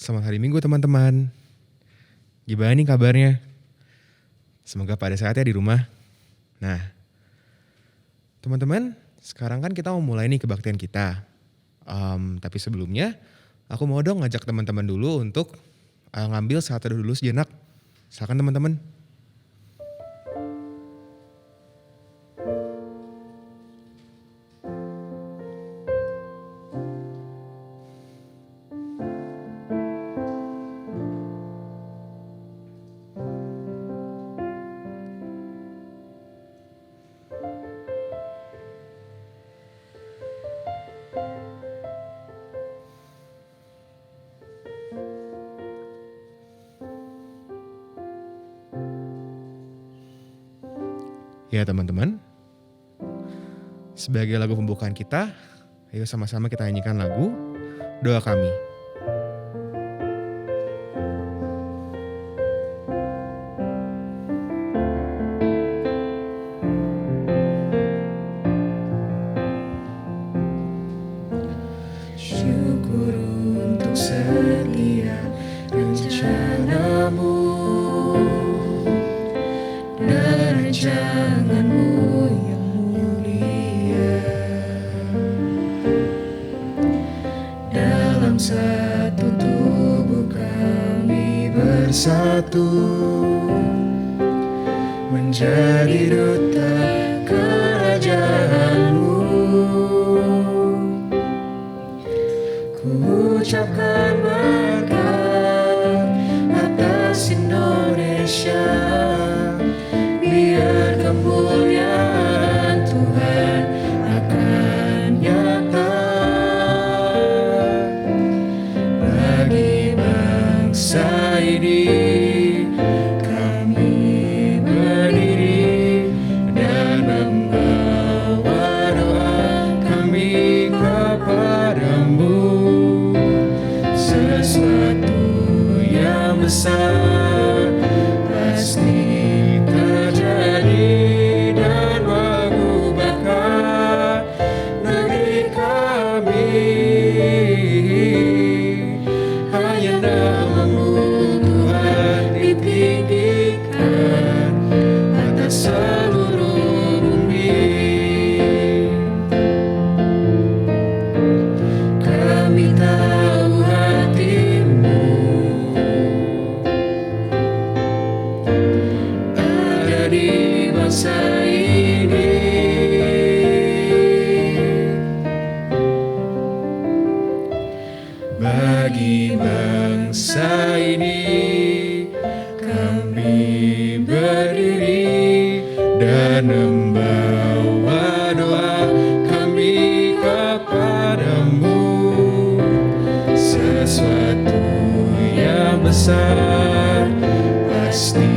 Selamat hari Minggu teman-teman. Gimana nih kabarnya? Semoga pada saatnya di rumah. Nah, teman-teman, sekarang kan kita mau mulai nih kebaktian kita. Tapi sebelumnya, aku mau dong ngajak teman-teman dulu untuk ngambil saat teduh dulu sejenak. Silakan teman-teman. Ya teman-teman, sebagai lagu pembukaan kita, ayo sama-sama kita nyanyikan lagu Doa Kami. Syukur untuk setiap rencanamu dan rancanganmu yang mulia. Dalam satu tubuh kami bersatu, menjadi duta kerajaanmu. Ku ucapkan berkat atas Indonesia, biar kemuliaan Tuhan akan nyata bagi bangsa ini. Kami berdiri dan membawa doa kami kepadamu. Sesuatu yang besar pasti terjadi dan mengubahkan negeri kami. Hanya namamu Tuhan ditinggikan atas seluruh bumi. Kami tahu hatimu ada di bangsa ini. Bagi bangsa ini kami berdiri dan membawa doa kami kepadamu. Sesuatu yang besar pasti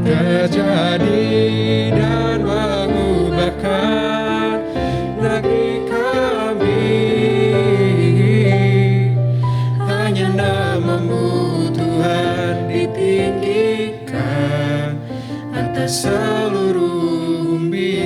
terjadi dan mengubahkan negeri kami. Hanya namamu Tuhan ditinggikan atas seluruh bumi.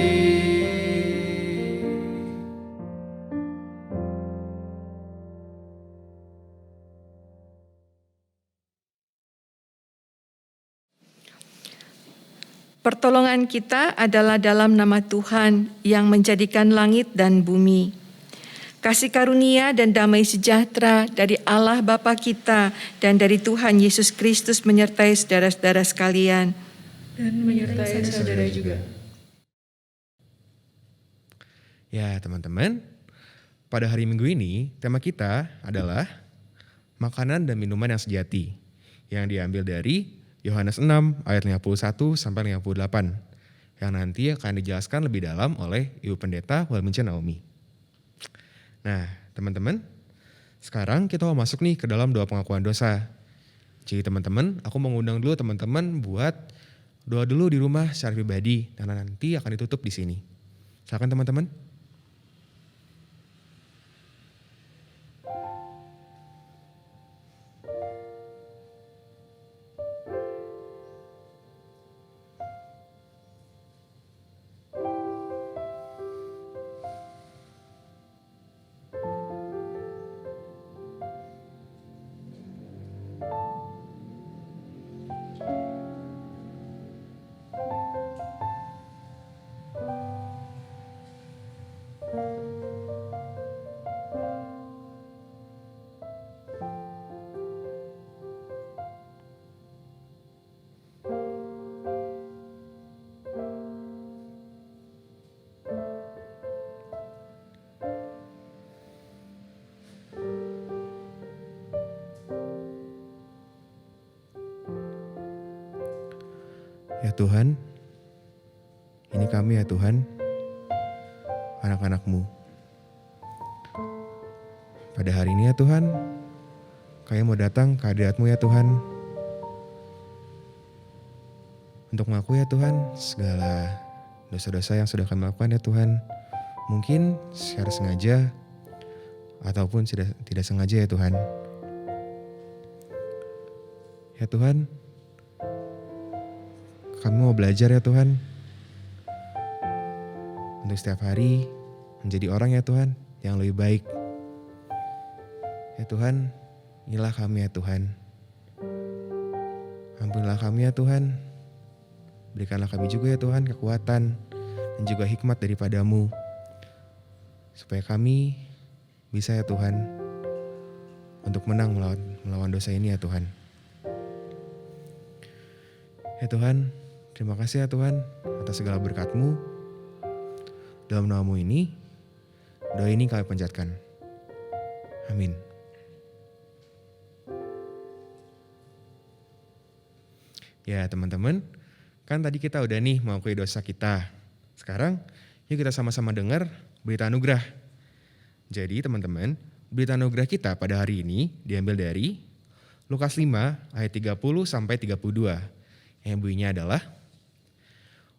Pertolongan kita adalah dalam nama Tuhan yang menjadikan langit dan bumi. Kasih karunia dan damai sejahtera dari Allah Bapa kita dan dari Tuhan Yesus Kristus menyertai saudara-saudara sekalian. Dan menyertai saudara juga. Ya teman-teman, pada hari Minggu ini tema kita adalah makanan dan minuman yang sejati, yang diambil dari Yohanes 6 ayat 51 sampai 58, yang nanti akan dijelaskan lebih dalam oleh Ibu Pendeta Walminca Naomi. Nah teman-teman, sekarang kita mau masuk nih ke dalam doa pengakuan dosa. Jadi teman-teman, aku mau ngundang dulu teman-teman buat doa dulu di rumah secara pribadi, karena nanti akan ditutup di sini. Silakan teman-teman. Ya Tuhan, ini kami ya Tuhan, anak-anak-Mu. Pada hari ini ya Tuhan, kami mau datang ke hadirat-Mu ya Tuhan, untuk mengakui ya Tuhan segala dosa-dosa yang sudah kami lakukan ya Tuhan. Mungkin secara sengaja ataupun tidak sengaja ya Tuhan. Ya Tuhan, kami mau belajar ya Tuhan, untuk setiap hari menjadi orang ya Tuhan yang lebih baik. Ya Tuhan, inilah kami ya Tuhan. Ampunilah kami ya Tuhan. Berikanlah kami juga ya Tuhan kekuatan dan juga hikmat daripada-Mu, supaya kami bisa ya Tuhan untuk menang melawan dosa ini ya Tuhan. Ya Tuhan, terima kasih ya Tuhan atas segala berkat-Mu. Dalam nama-Mu ini, doa ini kami panjatkan. Amin. Ya teman-teman, kan tadi kita udah nih mengakui dosa kita. Sekarang yuk kita sama-sama dengar berita anugerah. Jadi teman-teman, berita anugerah kita pada hari ini diambil dari Lukas 5 ayat 30 sampai 32. Yang bunyinya adalah,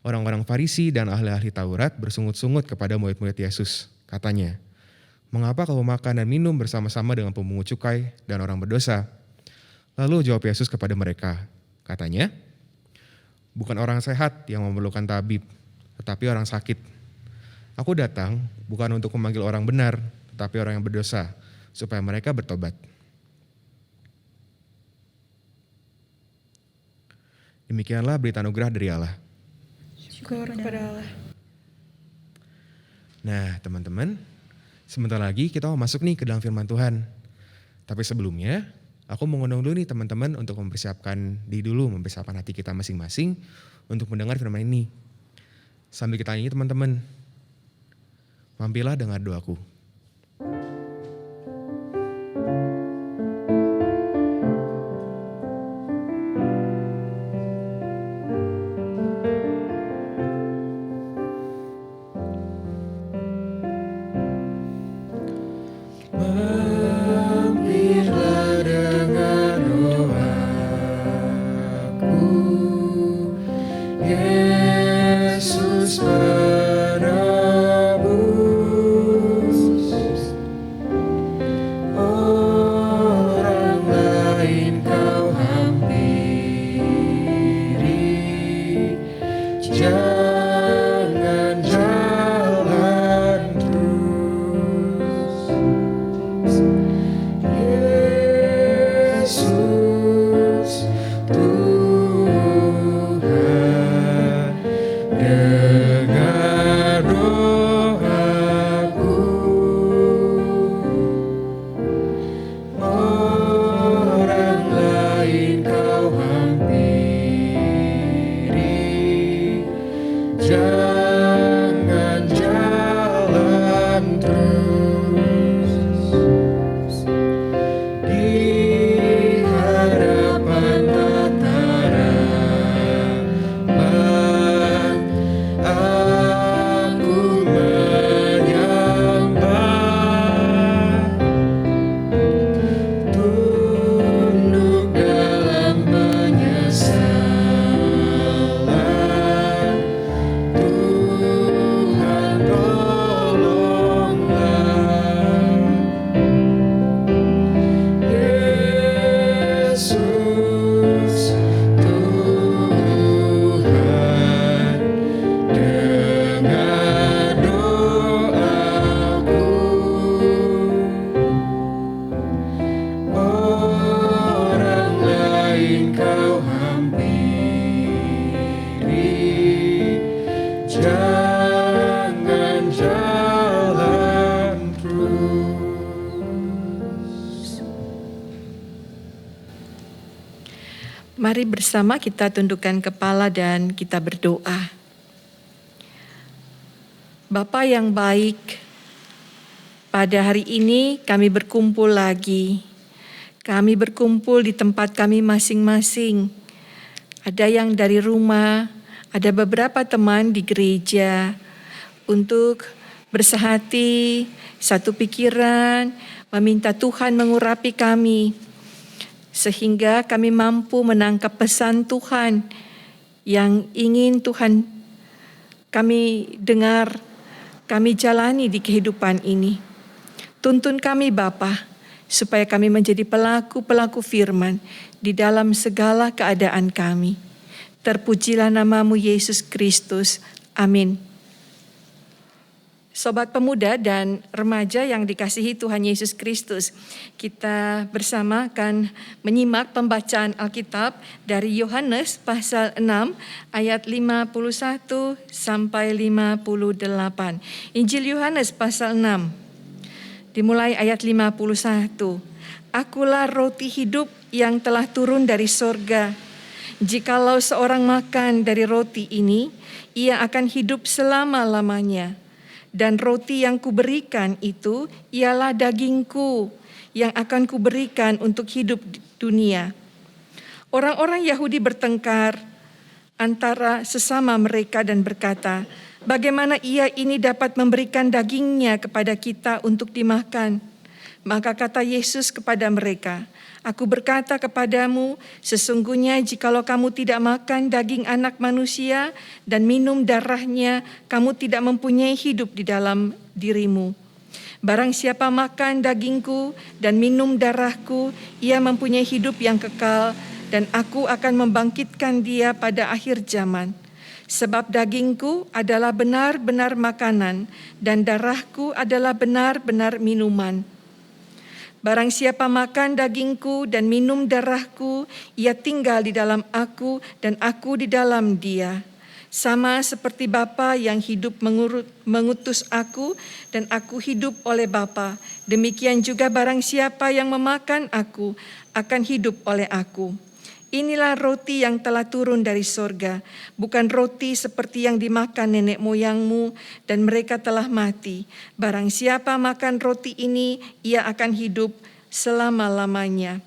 orang-orang Farisi dan ahli-ahli Taurat bersungut-sungut kepada murid-murid Yesus. Katanya, mengapa kau makan dan minum bersama-sama dengan pemungut cukai dan orang berdosa? Lalu jawab Yesus kepada mereka, katanya, bukan orang sehat yang memerlukan tabib, tetapi orang sakit. Aku datang bukan untuk memanggil orang benar, tetapi orang yang berdosa, supaya mereka bertobat. Demikianlah berita anugerah dari Allah. Syukur kepada Allah. Nah teman-teman, sebentar lagi kita mau masuk nih ke dalam firman Tuhan. Tapi sebelumnya, aku mau ngundang dulu nih teman-teman untuk mempersiapkan hati kita masing-masing untuk mendengar firman ini. Sambil kita nyanyi teman-teman, mampirlah dengar doaku. Mampirlah dengan doaku, Yesus penebus. Orang lain kau hampiri, jangan jalan terus. Yesus Tuhan, dengar doaku. Orang lain kau hampiri, jangan jalan terus. Di hadapan tataran aku menyembah, tunduk dalam penyesalan. Tuhan tolonglah. Yesus Tuhan, dengar doaku. Orang lain kau hampiri, jangan jalan terus. Mari bersama kita tundukkan kepala dan kita berdoa. Bapa yang baik, pada hari ini kami berkumpul lagi. Kami berkumpul di tempat kami masing-masing. Ada yang dari rumah, ada beberapa teman di gereja untuk bersehati, satu pikiran, meminta Tuhan mengurapi kami, sehingga kami mampu menangkap pesan Tuhan yang ingin Tuhan kami dengar, kami jalani di kehidupan ini. Tuntun kami Bapa, supaya kami menjadi pelaku-pelaku firman di dalam segala keadaan kami. Terpujilah namamu Yesus Kristus. Amin. Sobat pemuda dan remaja yang dikasihi Tuhan Yesus Kristus, kita bersama akan menyimak pembacaan Alkitab dari Yohanes pasal 6 ayat 51 sampai 58. Injil Yohanes pasal 6, dimulai ayat 51. Akulah roti hidup yang telah turun dari sorga. Jikalau seorang makan dari roti ini, ia akan hidup selama-lamanya. Dan roti yang kuberikan itu ialah dagingku yang akan kuberikan untuk hidup di dunia. Orang-orang Yahudi bertengkar antara sesama mereka dan berkata, bagaimana ia ini dapat memberikan dagingnya kepada kita untuk dimakan? Maka kata Yesus kepada mereka, aku berkata kepadamu, sesungguhnya jikalau kamu tidak makan daging anak manusia dan minum darahnya, kamu tidak mempunyai hidup di dalam dirimu. Barang siapa makan dagingku dan minum darahku, ia mempunyai hidup yang kekal, dan aku akan membangkitkan dia pada akhir zaman. Sebab dagingku adalah benar-benar makanan, dan darahku adalah benar-benar minuman. Barang siapa makan dagingku dan minum darahku, ia tinggal di dalam aku dan aku di dalam dia. Sama seperti Bapa yang hidup mengutus aku dan aku hidup oleh Bapa, demikian juga barang siapa yang memakan aku akan hidup oleh aku. Inilah roti yang telah turun dari sorga, bukan roti seperti yang dimakan nenek moyangmu dan mereka telah mati. Barang siapa makan roti ini, ia akan hidup selama-lamanya.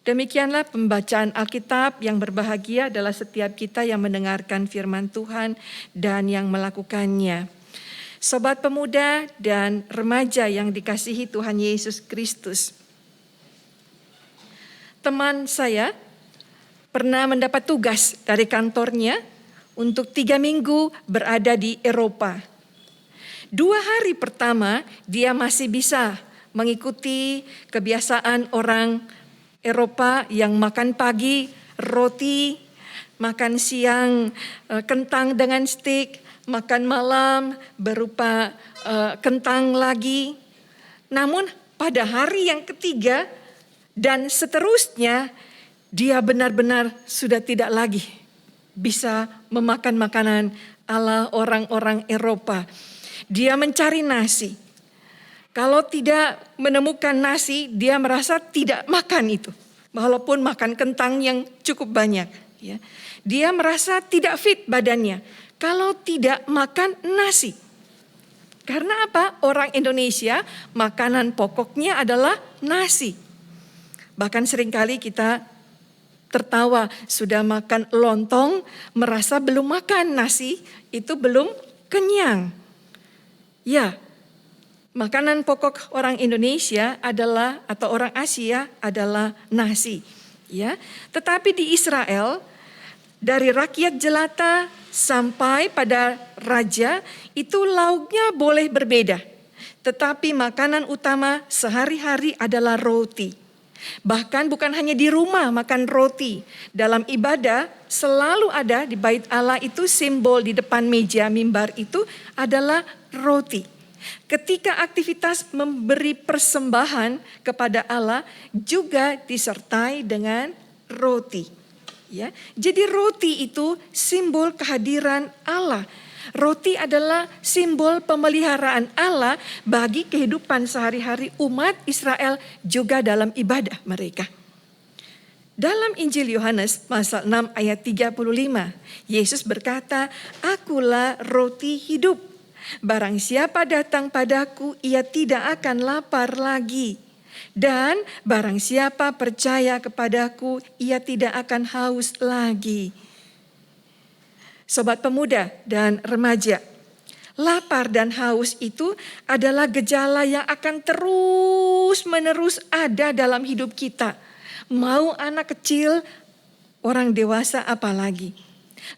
Demikianlah pembacaan Alkitab. Yang berbahagia adalah setiap kita yang mendengarkan firman Tuhan dan yang melakukannya. Sobat pemuda dan remaja yang dikasihi Tuhan Yesus Kristus. Teman saya pernah mendapat tugas dari kantornya untuk 3 minggu berada di Eropa. 2 hari pertama dia masih bisa mengikuti kebiasaan orang Eropa yang makan pagi roti, makan siang kentang dengan stik, makan malam berupa kentang lagi. Namun pada hari yang ketiga dan seterusnya, dia benar-benar sudah tidak lagi bisa memakan makanan ala orang-orang Eropa. Dia mencari nasi. Kalau tidak menemukan nasi, dia merasa tidak makan itu. Walaupun makan kentang yang cukup banyak. Ya. Dia merasa tidak fit badannya kalau tidak makan nasi. Karena apa? Orang Indonesia makanan pokoknya adalah nasi. Bahkan seringkali kita tertawa, sudah makan lontong, merasa belum makan nasi, itu belum kenyang. Ya, makanan pokok orang Indonesia adalah, atau orang Asia adalah nasi. Ya, tetapi di Israel, dari rakyat jelata sampai pada raja, itu lauknya boleh berbeda. Tetapi makanan utama sehari-hari adalah roti. Bahkan bukan hanya di rumah makan roti. Dalam ibadah selalu ada di bait Allah itu simbol di depan meja mimbar itu adalah roti. Ketika aktivitas memberi persembahan kepada Allah juga disertai dengan roti. Ya, jadi roti itu simbol kehadiran Allah. Roti adalah simbol pemeliharaan Allah bagi kehidupan sehari-hari umat Israel juga dalam ibadah mereka. Dalam Injil Yohanes pasal 6 ayat 35, Yesus berkata, akulah roti hidup. Barang siapa datang padaku, ia tidak akan lapar lagi. Dan barang siapa percaya kepadaku, ia tidak akan haus lagi. Sobat pemuda dan remaja, lapar dan haus itu adalah gejala yang akan terus-menerus ada dalam hidup kita. Mau anak kecil, orang dewasa apalagi.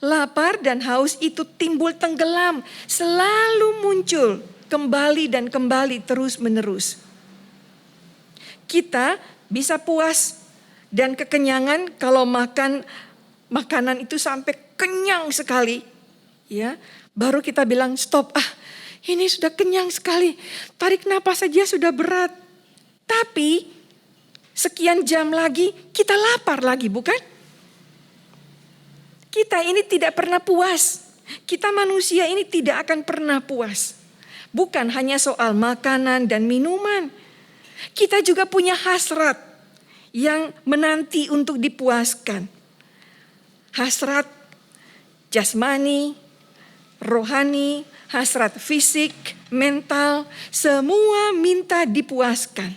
Lapar dan haus itu timbul tenggelam, selalu muncul kembali dan kembali terus-menerus. Kita bisa puas dan kekenyangan kalau makan makanan itu sampai kenyang sekali, ya. Baru kita bilang stop, ini sudah kenyang sekali. Tarik napas saja sudah berat. Tapi sekian jam lagi kita lapar lagi, bukan? Kita ini tidak pernah puas. Kita manusia ini tidak akan pernah puas. Bukan hanya soal makanan dan minuman. Kita juga punya hasrat yang menanti untuk dipuaskan. Hasrat jasmani, rohani, hasrat fisik, mental, semua minta dipuaskan.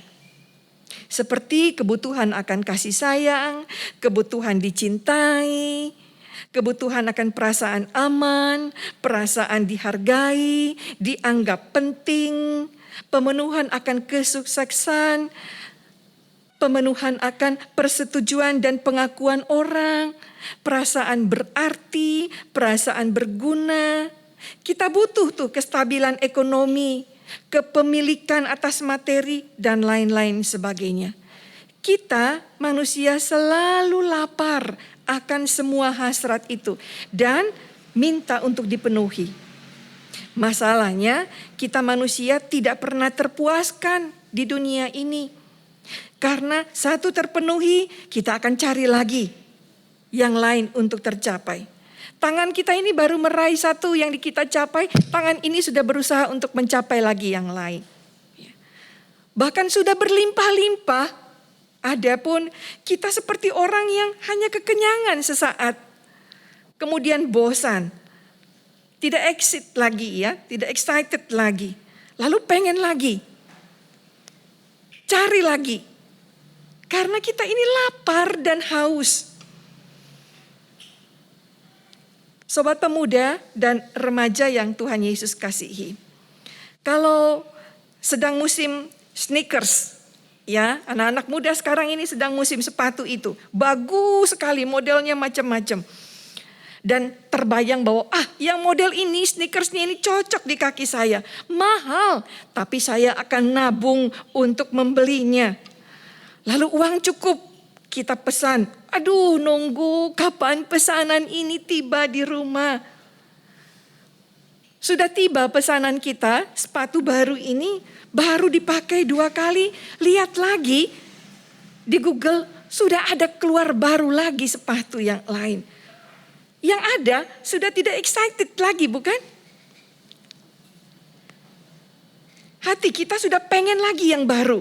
Seperti kebutuhan akan kasih sayang, kebutuhan dicintai, kebutuhan akan perasaan aman, perasaan dihargai, dianggap penting, pemenuhan akan kesuksesan, pemenuhan akan persetujuan dan pengakuan orang, perasaan berarti, perasaan berguna. Kita butuh tuh kestabilan ekonomi, kepemilikan atas materi, dan lain-lain sebagainya. Kita manusia selalu lapar akan semua hasrat itu dan minta untuk dipenuhi. Masalahnya kita manusia tidak pernah terpuaskan di dunia ini. Karena satu terpenuhi, kita akan cari lagi yang lain untuk tercapai. Tangan kita ini baru meraih satu yang kita capai, tangan ini sudah berusaha untuk mencapai lagi yang lain. Bahkan sudah berlimpah-limpah, adapun kita seperti orang yang hanya kekenyangan sesaat, kemudian bosan, tidak excited lagi ya, tidak excited lagi, lalu pengen lagi, cari lagi. Karena kita ini lapar dan haus. Sobat pemuda dan remaja yang Tuhan Yesus kasihi. Kalau sedang musim sneakers, ya, anak-anak muda sekarang ini sedang musim sepatu itu. Bagus sekali, modelnya macam-macam. Dan terbayang bahwa yang model ini, sneakersnya ini cocok di kaki saya. Mahal, tapi saya akan nabung untuk membelinya. Lalu uang cukup, kita pesan. Aduh, nunggu kapan pesanan ini tiba di rumah. Sudah tiba pesanan kita, sepatu baru ini baru dipakai 2 kali. Lihat lagi di Google, sudah ada keluar baru lagi sepatu yang lain. Yang ada sudah tidak excited lagi, bukan? Hati kita sudah pengen lagi yang baru,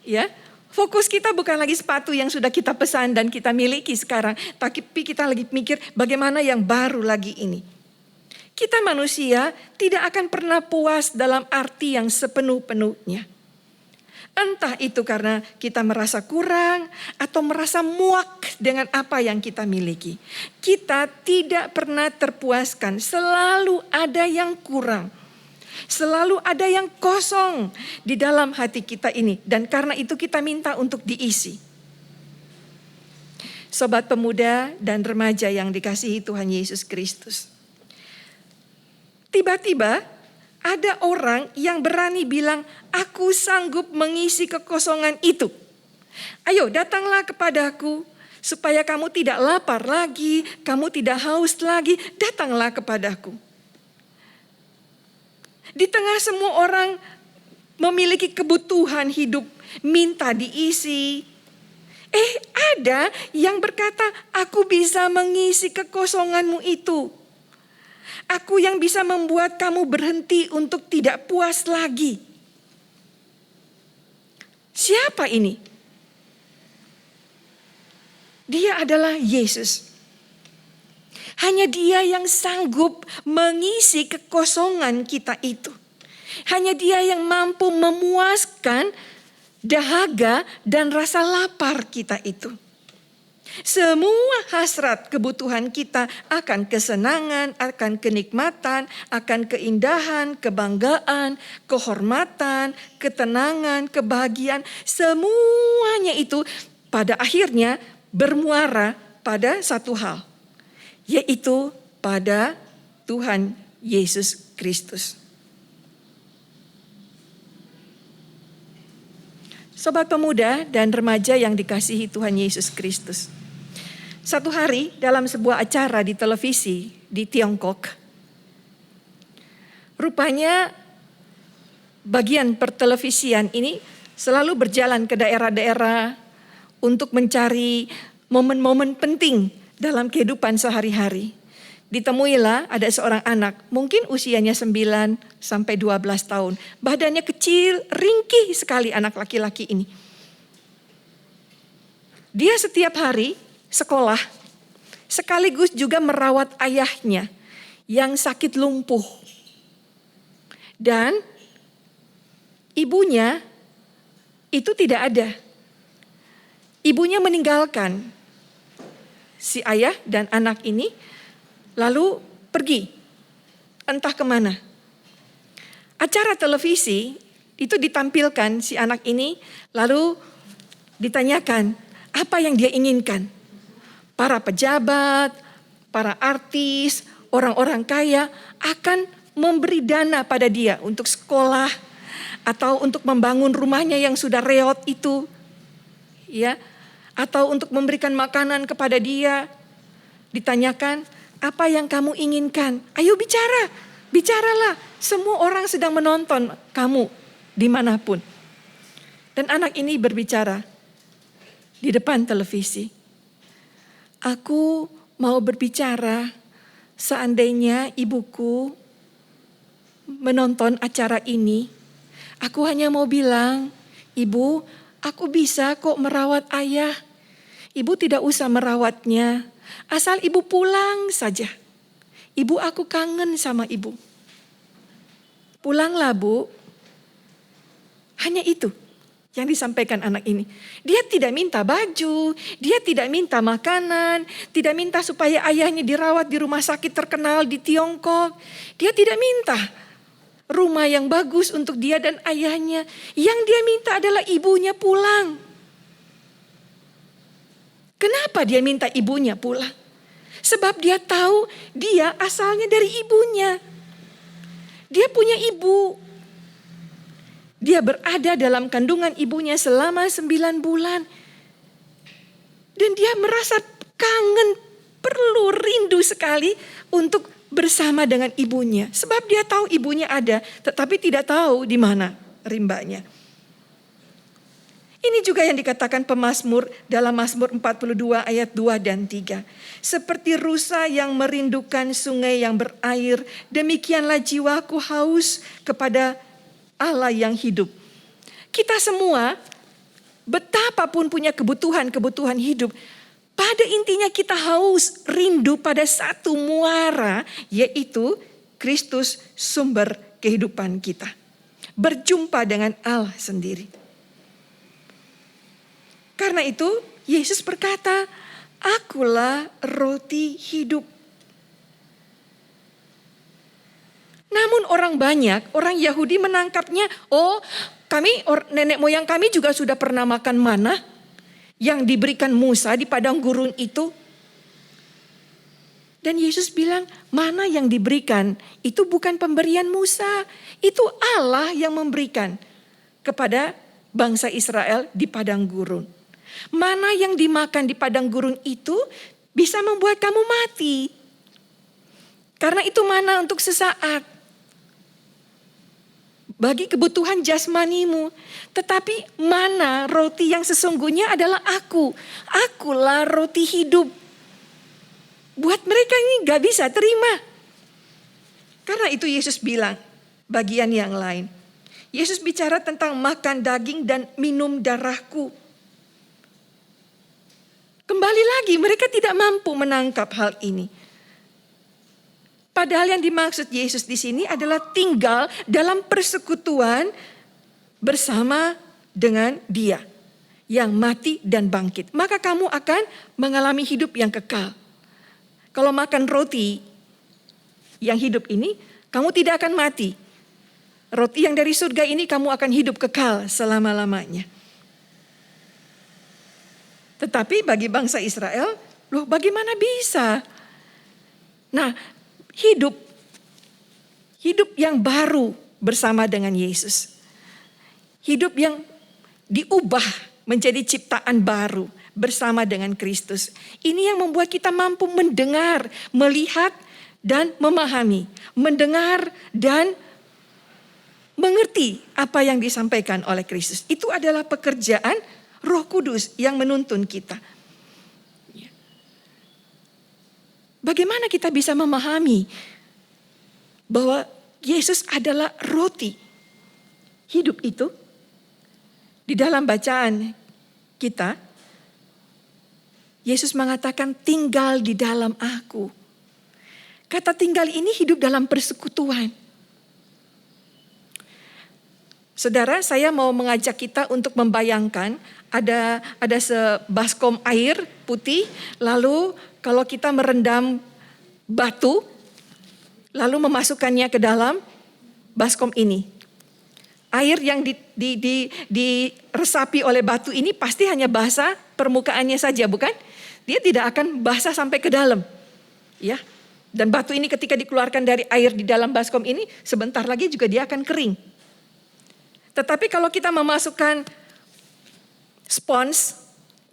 ya. Fokus kita bukan lagi sepatu yang sudah kita pesan dan kita miliki sekarang. Tapi kita lagi mikir bagaimana yang baru lagi ini. Kita manusia tidak akan pernah puas dalam arti yang sepenuh-penuhnya. Entah itu karena kita merasa kurang atau merasa muak dengan apa yang kita miliki. Kita tidak pernah terpuaskan, selalu ada yang kurang. Selalu ada yang kosong di dalam hati kita ini. Dan karena itu kita minta untuk diisi. Sobat pemuda dan remaja yang dikasihi Tuhan Yesus Kristus. Tiba-tiba ada orang yang berani bilang, aku sanggup mengisi kekosongan itu. Ayo datanglah kepadaku supaya kamu tidak lapar lagi, kamu tidak haus lagi, datanglah kepadaku. Di tengah semua orang memiliki kebutuhan hidup, minta diisi. Ada yang berkata, aku bisa mengisi kekosonganmu itu. Aku yang bisa membuat kamu berhenti untuk tidak puas lagi. Siapa ini? Dia adalah Yesus. Hanya Dia yang sanggup mengisi kekosongan kita itu. Hanya Dia yang mampu memuaskan dahaga dan rasa lapar kita itu. Semua hasrat kebutuhan kita akan kesenangan, akan kenikmatan, akan keindahan, kebanggaan, kehormatan, ketenangan, kebahagiaan. Semuanya itu pada akhirnya bermuara pada satu hal, yaitu pada Tuhan Yesus Kristus. Sobat pemuda dan remaja yang dikasihi Tuhan Yesus Kristus. Satu hari dalam sebuah acara di televisi di Tiongkok, rupanya bagian pertelevisian ini selalu berjalan ke daerah-daerah untuk mencari momen-momen penting dalam kehidupan sehari-hari. Ditemuilah ada seorang anak, mungkin usianya 9 sampai 12 tahun. Badannya kecil, ringkih sekali anak laki-laki ini. Dia setiap hari sekolah, sekaligus juga merawat ayahnya yang sakit lumpuh. Dan ibunya itu tidak ada. Ibunya meninggalkan si ayah dan anak ini, lalu pergi entah kemana. Acara televisi itu ditampilkan si anak ini, lalu ditanyakan apa yang dia inginkan. Para pejabat, para artis, orang-orang kaya akan memberi dana pada dia untuk sekolah atau untuk membangun rumahnya yang sudah reot itu, ya, atau untuk memberikan makanan kepada dia. Ditanyakan, apa yang kamu inginkan? Ayo bicara, bicaralah. Semua orang sedang menonton kamu dimanapun. Dan anak ini berbicara di depan televisi. Aku mau berbicara seandainya ibuku menonton acara ini. Aku hanya mau bilang, Ibu, aku bisa kok merawat ayah. Ibu tidak usah merawatnya. Asal ibu pulang saja. Ibu, aku kangen sama ibu. Pulanglah, Bu. Hanya itu yang disampaikan anak ini. Dia tidak minta baju, dia tidak minta makanan, tidak minta supaya ayahnya dirawat di rumah sakit terkenal di Tiongkok. Dia tidak minta rumah yang bagus untuk dia dan ayahnya. Yang dia minta adalah ibunya pulang. Kenapa dia minta ibunya pulang? Sebab dia tahu dia asalnya dari ibunya. Dia punya ibu. Dia berada dalam kandungan ibunya selama 9 bulan. Dan dia merasa kangen, perlu rindu sekali untuk bersama dengan ibunya. Sebab dia tahu ibunya ada, tetapi tidak tahu di mana rimbanya. Ini juga yang dikatakan pemazmur dalam Mazmur 42 ayat 2 dan 3. Seperti rusa yang merindukan sungai yang berair, demikianlah jiwaku haus kepada Allah yang hidup. Kita semua betapapun punya kebutuhan hidup, pada intinya kita haus, rindu pada satu muara, yaitu Kristus sumber kehidupan kita. Berjumpa dengan Allah sendiri. Karena itu Yesus berkata, akulah roti hidup. Namun orang banyak, orang Yahudi menangkapnya, nenek moyang kami juga sudah pernah makan mana yang diberikan Musa di padang gurun itu. Dan Yesus bilang, mana yang diberikan itu bukan pemberian Musa, itu Allah yang memberikan kepada bangsa Israel di padang gurun. Mana yang dimakan di padang gurun itu bisa membuat kamu mati. Karena itu mana untuk sesaat. Bagi kebutuhan jasmanimu. Tetapi mana roti yang sesungguhnya adalah aku. Akulah roti hidup. Buat mereka ini gak bisa terima. Karena itu Yesus bilang bagian yang lain. Yesus bicara tentang makan daging dan minum darahku. Kembali lagi mereka tidak mampu menangkap hal ini. Padahal yang dimaksud Yesus di sini adalah tinggal dalam persekutuan bersama dengan Dia. yang mati dan bangkit. Maka kamu akan mengalami hidup yang kekal. Kalau makan roti yang hidup ini, kamu tidak akan mati. Roti yang dari surga ini kamu akan hidup kekal selama-lamanya. Tetapi bagi bangsa Israel, loh bagaimana bisa? Nah, hidup yang baru bersama dengan Yesus. Hidup yang diubah menjadi ciptaan baru bersama dengan Kristus. Ini yang membuat kita mampu mendengar, melihat, dan memahami. Mendengar dan mengerti apa yang disampaikan oleh Kristus. Itu adalah pekerjaan Roh Kudus yang menuntun kita. Bagaimana kita bisa memahami bahwa Yesus adalah roti hidup itu? Di dalam bacaan kita, Yesus mengatakan tinggal di dalam aku. Kata tinggal ini hidup dalam persekutuan. Saudara, saya mau mengajak kita untuk membayangkan ada sebaskom air putih, lalu kalau kita merendam batu, lalu memasukkannya ke dalam baskom ini. Air yang diresapi oleh batu ini pasti hanya basah permukaannya saja, bukan? Dia tidak akan basah sampai ke dalam. Ya. Dan batu ini ketika dikeluarkan dari air di dalam baskom ini, sebentar lagi juga dia akan kering. Tetapi kalau kita memasukkan spons,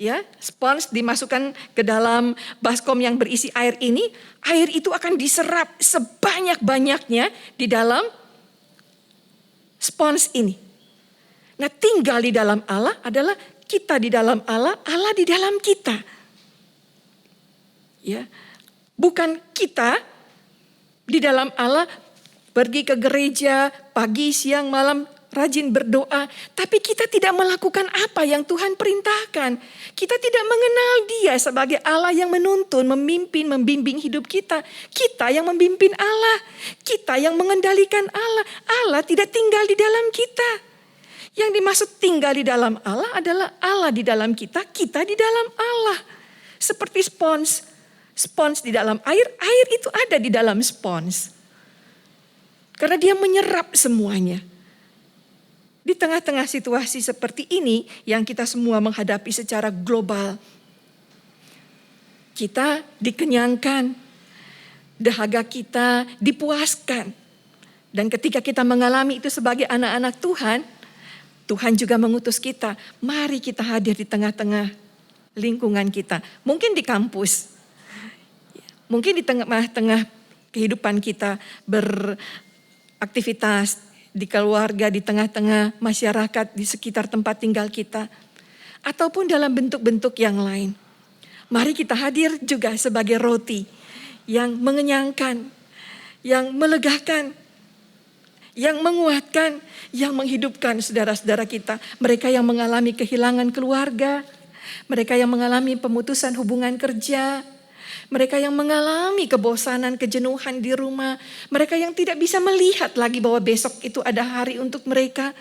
ya, spons dimasukkan ke dalam baskom yang berisi air ini, air itu akan diserap sebanyak-banyaknya di dalam spons ini. Nah, tinggal di dalam Allah adalah kita di dalam Allah, Allah di dalam kita. Ya, bukan kita di dalam Allah pergi ke gereja pagi, siang, malam, rajin berdoa, tapi kita tidak melakukan apa yang Tuhan perintahkan. Kita tidak mengenal Dia sebagai Allah yang menuntun, memimpin, membimbing hidup kita. Kita yang memimpin Allah, kita yang mengendalikan Allah. Allah tidak tinggal di dalam kita. Yang dimaksud tinggal di dalam Allah adalah Allah di dalam kita, kita di dalam Allah. Seperti spons di dalam air, air itu ada di dalam spons. Karena dia menyerap semuanya. Di tengah-tengah situasi seperti ini yang kita semua menghadapi secara global, kita dikenyangkan, dahaga kita dipuaskan. Dan ketika kita mengalami itu sebagai anak-anak Tuhan, Tuhan juga mengutus kita, mari kita hadir di tengah-tengah lingkungan kita. Mungkin di kampus, mungkin di tengah-tengah kehidupan kita beraktivitas, di keluarga, di tengah-tengah masyarakat, di sekitar tempat tinggal kita. Ataupun dalam bentuk-bentuk yang lain. Mari kita hadir juga sebagai roti yang mengenyangkan, yang melegakan, yang menguatkan, yang menghidupkan saudara-saudara kita. Mereka yang mengalami kehilangan keluarga, mereka yang mengalami pemutusan hubungan kerja, mereka yang mengalami kebosanan, kejenuhan di rumah. Mereka yang tidak bisa melihat lagi bahwa besok itu ada hari untuk mereka.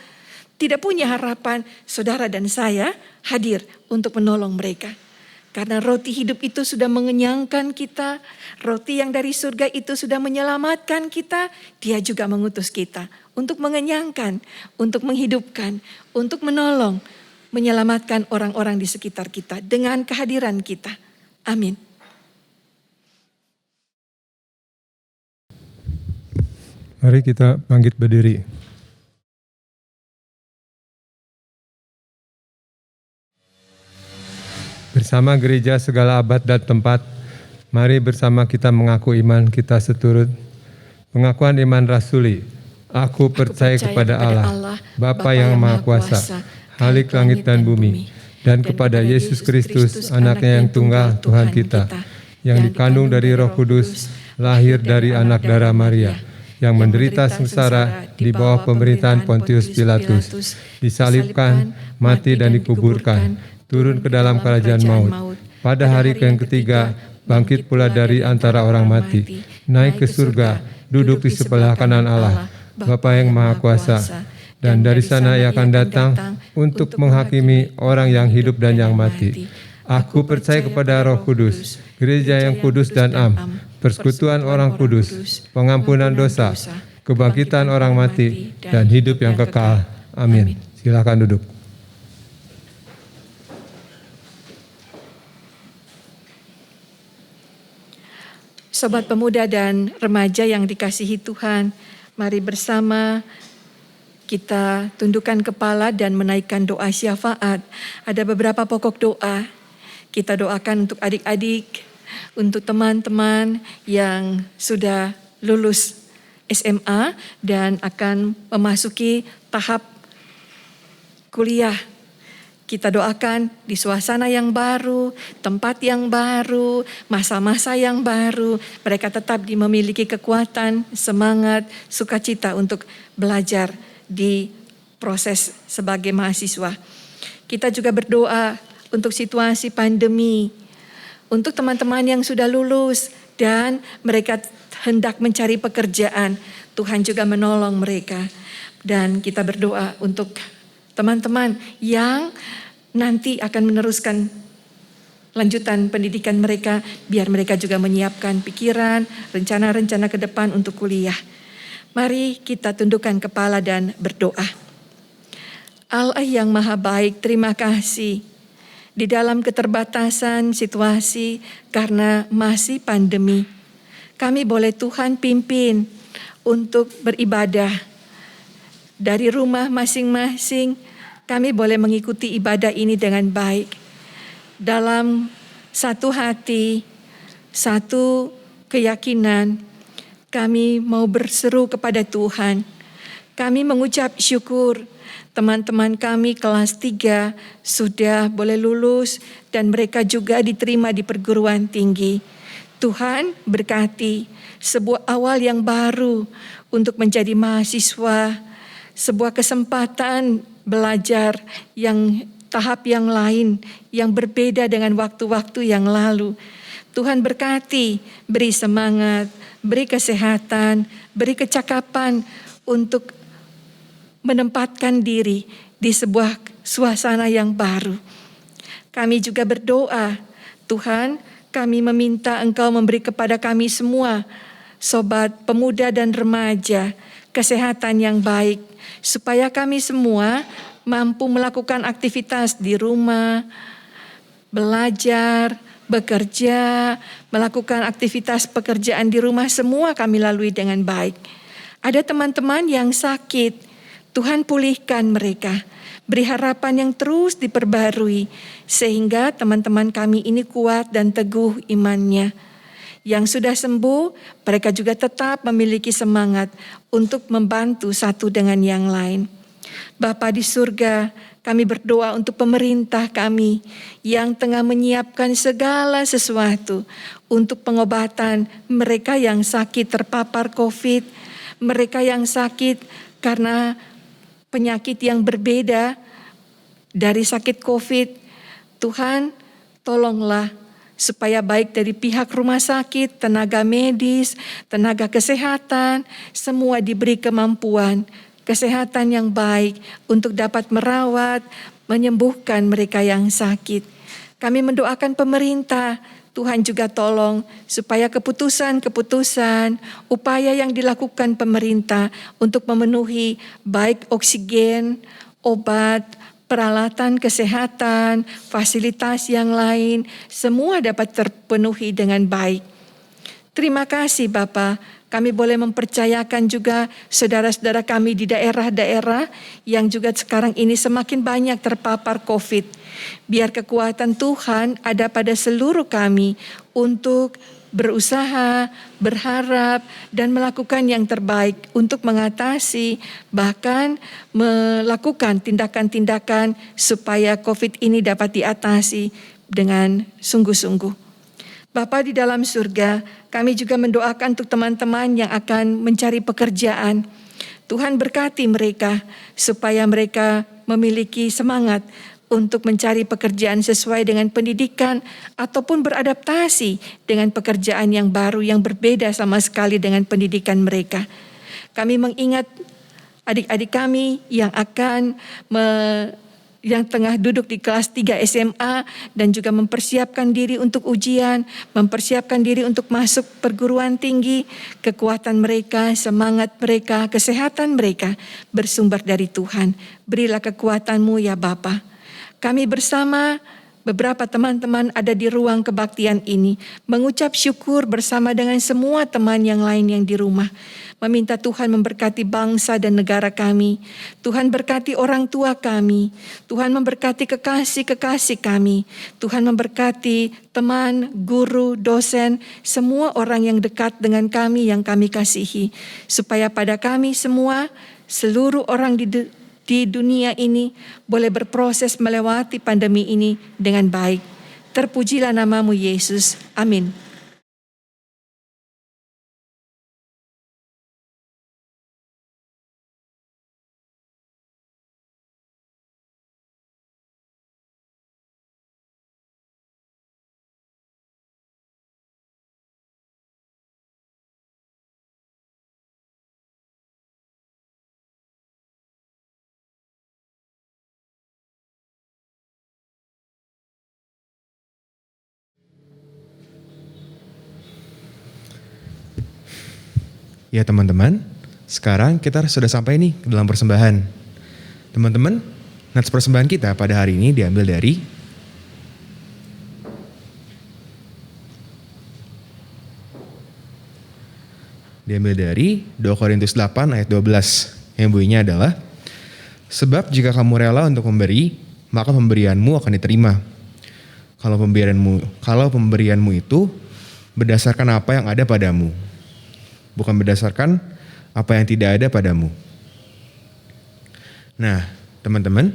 Tidak punya harapan. Saudara dan saya hadir untuk menolong mereka. Karena roti hidup itu sudah mengenyangkan kita. Roti yang dari surga itu sudah menyelamatkan kita. Dia juga mengutus kita untuk mengenyangkan, untuk menghidupkan, untuk menolong, menyelamatkan orang-orang di sekitar kita dengan kehadiran kita. Amin. Mari kita bangkit berdiri. Bersama gereja segala abad dan tempat, mari bersama kita mengaku iman kita seturut. Pengakuan iman rasuli. Aku percaya kepada Allah, Bapa yang Maha Kuasa, Khalik langit dan bumi, dan kepada Yesus Kristus, Anaknya yang tunggal Tuhan kita, yang dikandung dari Roh Kudus, lahir dari anak darah Maria, yang menderita sengsara di bawah pemerintahan Pontius Pilatus, disalibkan, mati dan dikuburkan, turun ke dalam kerajaan maut. Pada hari yang ketiga, bangkit pula dari antara orang mati, naik ke surga, duduk di sebelah kanan Allah, Bapa yang Maha Kuasa, dan dari sana ia akan datang untuk menghakimi orang yang hidup dan yang mati. Aku percaya kepada Roh Kudus, gereja yang kudus dan am, persekutuan orang kudus, pengampunan dosa, kebangkitan orang mati, dan hidup yang kekal. Amin. Silakan duduk. Sobat pemuda dan remaja yang dikasihi Tuhan, mari bersama kita tundukkan kepala dan menaikkan doa syafaat. Ada beberapa pokok doa. Kita doakan untuk adik-adik, untuk teman-teman yang sudah lulus SMA dan akan memasuki tahap kuliah. Kita doakan di suasana yang baru, tempat yang baru, masa-masa yang baru, mereka tetap memiliki kekuatan, semangat, sukacita untuk belajar di proses sebagai mahasiswa. Kita juga berdoa untuk situasi pandemi, untuk teman-teman yang sudah lulus dan mereka hendak mencari pekerjaan. Tuhan juga menolong mereka. Dan kita berdoa untuk teman-teman yang nanti akan meneruskan lanjutan pendidikan mereka, biar mereka juga menyiapkan pikiran, rencana-rencana ke depan untuk kuliah. Mari kita tundukkan kepala dan berdoa. Allah yang maha baik, terima kasih. Di dalam keterbatasan situasi karena masih pandemi, kami boleh Tuhan pimpin untuk beribadah. Dari rumah masing-masing, kami boleh mengikuti ibadah ini dengan baik. Dalam satu hati, satu keyakinan, kami mau berseru kepada Tuhan. Kami mengucap syukur teman-teman kami kelas 3 sudah boleh lulus dan mereka juga diterima di perguruan tinggi. Tuhan berkati sebuah awal yang baru untuk menjadi mahasiswa, sebuah kesempatan belajar yang tahap yang lain, yang berbeda dengan waktu-waktu yang lalu. Tuhan berkati, beri semangat, beri kesehatan, beri kecakapan untuk menempatkan diri di sebuah suasana yang baru. Kami juga berdoa, Tuhan, kami meminta Engkau memberi kepada kami semua, sobat pemuda dan remaja, kesehatan yang baik, supaya kami semua mampu melakukan aktivitas di rumah, belajar, bekerja, melakukan aktivitas pekerjaan di rumah, semua kami lalui dengan baik. Ada teman-teman yang sakit, Tuhan pulihkan mereka, beri harapan yang terus diperbarui, sehingga teman-teman kami ini kuat dan teguh imannya. Yang sudah sembuh, mereka juga tetap memiliki semangat untuk membantu satu dengan yang lain. Bapa di surga, kami berdoa untuk pemerintah kami yang tengah menyiapkan segala sesuatu untuk pengobatan mereka yang sakit terpapar COVID, mereka yang sakit karena penyakit yang berbeda dari sakit COVID. Tuhan, tolonglah supaya baik dari pihak rumah sakit, tenaga medis, tenaga kesehatan, semua diberi kemampuan, kesehatan yang baik untuk dapat merawat, menyembuhkan mereka yang sakit. Kami mendoakan pemerintah, Tuhan juga tolong supaya keputusan-keputusan, upaya yang dilakukan pemerintah untuk memenuhi baik oksigen, obat, peralatan kesehatan, fasilitas yang lain, semua dapat terpenuhi dengan baik. Terima kasih Bapa, kami boleh mempercayakan juga saudara-saudara kami di daerah-daerah yang juga sekarang ini semakin banyak terpapar COVID. Biar kekuatan Tuhan ada pada seluruh kami untuk berusaha, berharap, dan melakukan yang terbaik untuk mengatasi, bahkan melakukan tindakan-tindakan supaya COVID ini dapat diatasi dengan sungguh-sungguh. Bapa di dalam surga, kami juga mendoakan untuk teman-teman yang akan mencari pekerjaan. Tuhan berkati mereka supaya mereka memiliki semangat untuk mencari pekerjaan sesuai dengan pendidikan ataupun beradaptasi dengan pekerjaan yang baru yang berbeda sama sekali dengan pendidikan mereka. Kami mengingat adik-adik kami yang akan yang tengah duduk di kelas 3 SMA dan juga mempersiapkan diri untuk ujian, mempersiapkan diri untuk masuk perguruan tinggi, kekuatan mereka, semangat mereka, kesehatan mereka bersumber dari Tuhan. Berilah kekuatan-Mu ya Bapa. Kami bersama beberapa teman-teman ada di ruang kebaktian ini, mengucap syukur bersama dengan semua teman yang lain yang di rumah. Meminta Tuhan memberkati bangsa dan negara kami. Tuhan berkati orang tua kami. Tuhan memberkati kekasih-kekasih kami. Tuhan memberkati teman, guru, dosen, semua orang yang dekat dengan kami yang kami kasihi. Supaya pada kami semua, seluruh orang di dunia ini boleh berproses melewati pandemi ini dengan baik. Terpujilah nama-Mu Yesus. Amin. Ya teman-teman, sekarang kita sudah sampai nih ke dalam persembahan. Teman-teman, nats persembahan kita pada hari ini diambil dari Diambil dari 2 Korintus 8 ayat 12 yang bunyinya adalah, sebab jika kamu rela untuk memberi, maka pemberianmu akan diterima. Kalau pemberianmu itu berdasarkan apa yang ada padamu, bukan berdasarkan apa yang tidak ada padamu. Nah, teman-teman,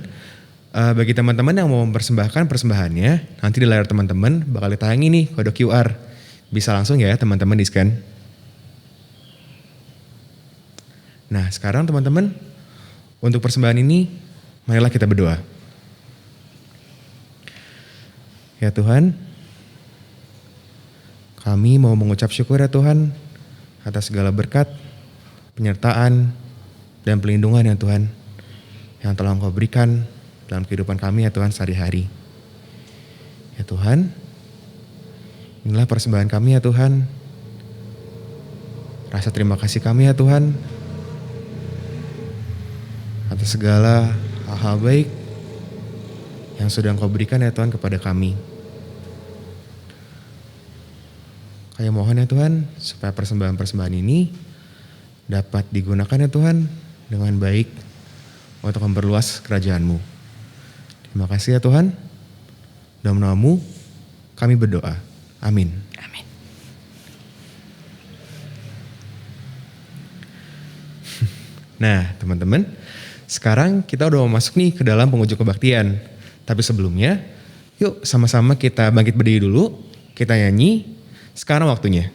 bagi teman-teman yang mau mempersembahkan persembahannya, nanti di layar teman-teman bakal ditayangi nih kode QR. Bisa langsung ya teman-teman di-scan. Nah, sekarang teman-teman, untuk persembahan ini, marilah kita berdoa. Ya Tuhan, kami mau mengucap syukur ya Tuhan atas segala berkat, penyertaan, dan pelindungan ya Tuhan yang telah Engkau berikan dalam kehidupan kami ya Tuhan sehari-hari. Ya Tuhan, inilah persembahan kami ya Tuhan. Rasa terima kasih kami ya Tuhan atas segala hal-hal baik yang sudah Engkau berikan ya Tuhan kepada kami. Kami mohon ya Tuhan supaya persembahan-persembahan ini dapat digunakan ya Tuhan dengan baik untuk memperluas kerajaan-Mu. Terima kasih ya Tuhan. Dalam nama-Mu kami berdoa. Amin. Amin. Nah teman-teman, sekarang kita udah mau masuk nih ke dalam pengunjung kebaktian. Tapi sebelumnya, yuk sama-sama kita bangkit berdiri dulu, kita nyanyi. Sekarang waktunya.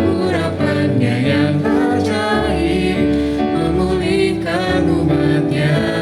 Urapannya yang ajaib memulihkan umatnya.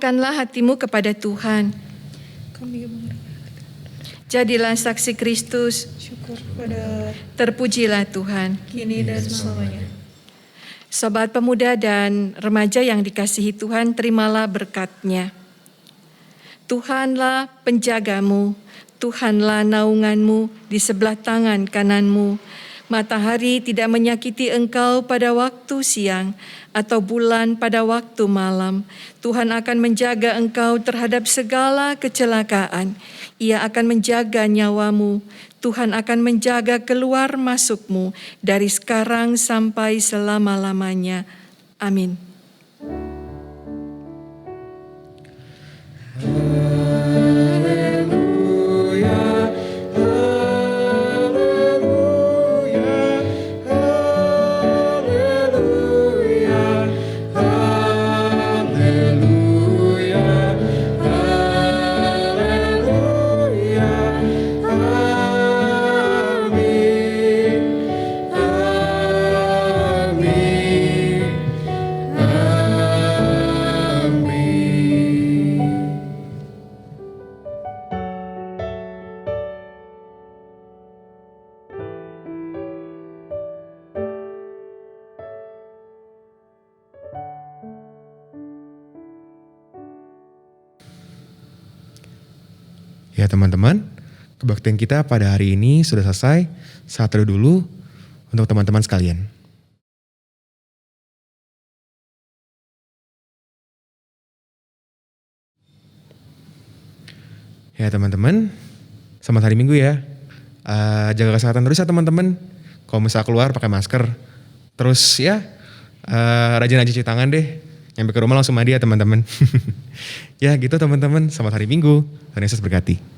Arahkanlah hatimu kepada Tuhan. Jadilah saksi Kristus. Syukur kepada Terpujilah Tuhan. kini dan selamanya. Sobat pemuda dan remaja yang dikasihi Tuhan, terimalah berkat-Nya. Tuhanlah penjagamu, Tuhanlah naunganmu di sebelah tangan kananmu. Matahari tidak menyakiti engkau pada waktu siang atau bulan pada waktu malam. Tuhan akan menjaga engkau terhadap segala kecelakaan. Ia akan menjaga nyawamu. Tuhan akan menjaga keluar masukmu dari sekarang sampai selama-lamanya. Amin. Ya teman-teman, kebaktian kita pada hari ini sudah selesai. Saat teduh dulu untuk teman-teman sekalian. Ya teman-teman, selamat hari Minggu ya. Jaga kesehatan terus ya teman-teman. Kalau misalnya keluar pakai masker. Terus ya, rajin-rajin cuci tangan deh. Nyampe ke rumah langsung mandi ya teman-teman. Ya gitu teman-teman, selamat hari Minggu. Tuhan Yesus berkati.